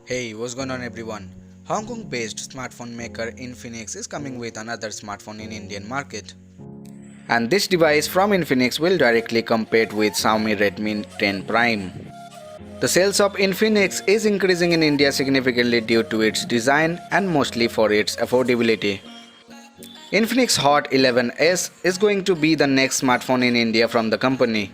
Hey, what's going on everyone? Hong Kong-based smartphone maker Infinix is coming with another smartphone in Indian market. And this device from Infinix will directly compete with Xiaomi Redmi 10 Prime. The sales of Infinix is increasing in India significantly due to its design and mostly for its affordability. Infinix Hot 11s is going to be the next smartphone in India from the company.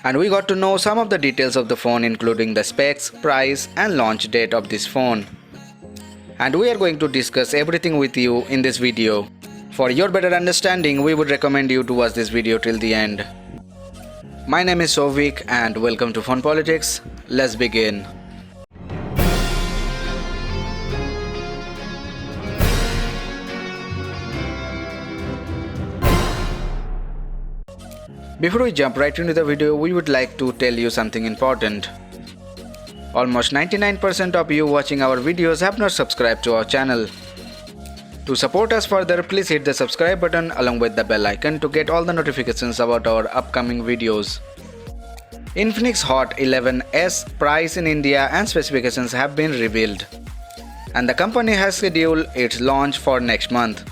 And we got to know some of the details of the phone, including the specs, price and launch date of this phone. And we are going to discuss everything with you in this video. For your better understanding, we would recommend you to watch this video till the end. My name is Souvik and welcome to Phone Politics. Let's begin. Before we jump right into the video, we would like to tell you something important. Almost 99% of you watching our videos have not subscribed to our channel. To support us further, please hit the subscribe button along with the bell icon to get all the notifications about our upcoming videos. Infinix Hot 11s price in India and specifications have been revealed, and the company has scheduled its launch for next month.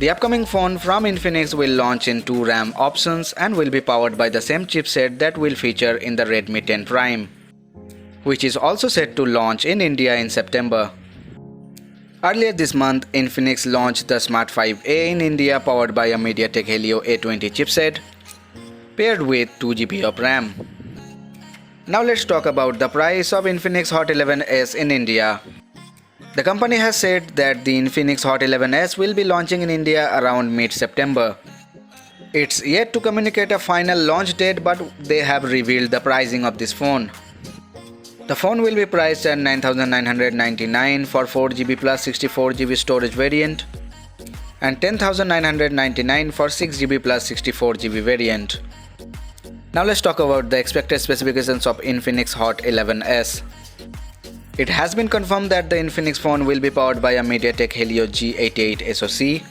The upcoming phone from Infinix will launch in 2 RAM options and will be powered by the same chipset that will feature in the Redmi 10 Prime, which is also set to launch in India in September. Earlier this month, Infinix launched the Smart 5A in India powered by a MTK Helio A20 chipset paired with 2GB of RAM. Now let's talk about the price of Infinix Hot 11s in India. The company has said that the Infinix Hot 11s will be launching in India around mid-September. It's yet to communicate a final launch date, but they have revealed the pricing of this phone. The phone will be priced at 9,999 for 4GB plus 64GB storage variant and 10,999 for 6GB plus 64GB variant. Now let's talk about the expected specifications of Infinix Hot 11s. It has been confirmed that the Infinix phone will be powered by a MediaTek Helio G88 SoC.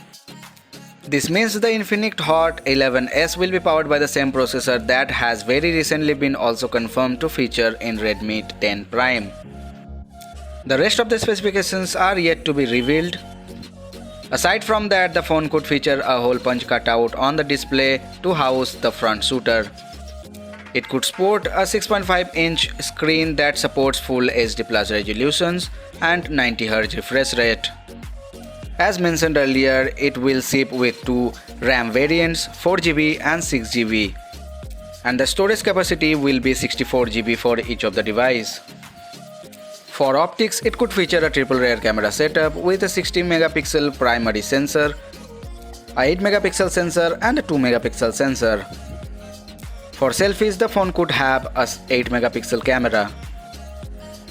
This means the Infinix Hot 11s will be powered by the same processor that has very recently been also confirmed to feature in Redmi 10 Prime. The rest of the specifications are yet to be revealed. Aside from that, the phone could feature a hole punch cutout on the display to house the front shooter. It could sport a 6.5-inch screen that supports full HD Plus resolutions and 90Hz refresh rate. As mentioned earlier, it will ship with 2 RAM variants, 4GB and 6GB, and the storage capacity will be 64GB for each of the device. For optics, it could feature a triple rear camera setup with a 60MP primary sensor, a 8MP sensor and a 2MP sensor. For selfies, the phone could have a 8MP camera.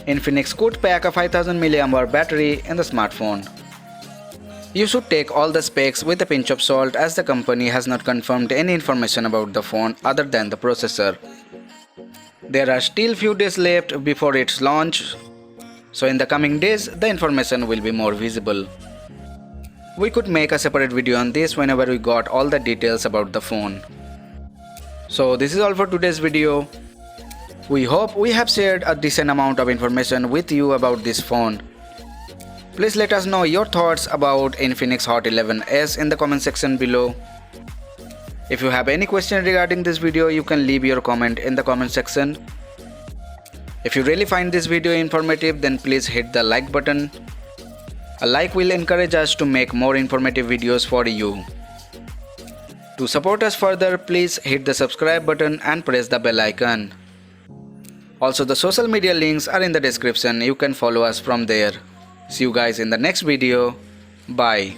Infinix could pack a 5000 mAh battery in the smartphone. You should take all the specs with a pinch of salt, as the company has not confirmed any information about the phone other than the processor. There are still few days left before its launch, so in the coming days the information will be more visible. We could make a separate video on this whenever we got all the details about the phone. So this is all for today's video. We hope we have shared a decent amount of information with you about this phone. Please let us know your thoughts about Infinix Hot 11s in the comment section below. If you have any question regarding this video, you can leave your comment in the comment section. If you really find this video informative, then please hit the like button. A like will encourage us to make more informative videos for you. To support us further, please hit the subscribe button and press the bell icon. Also, the social media links are in the description. You can follow us from there. See you guys in the next video. Bye.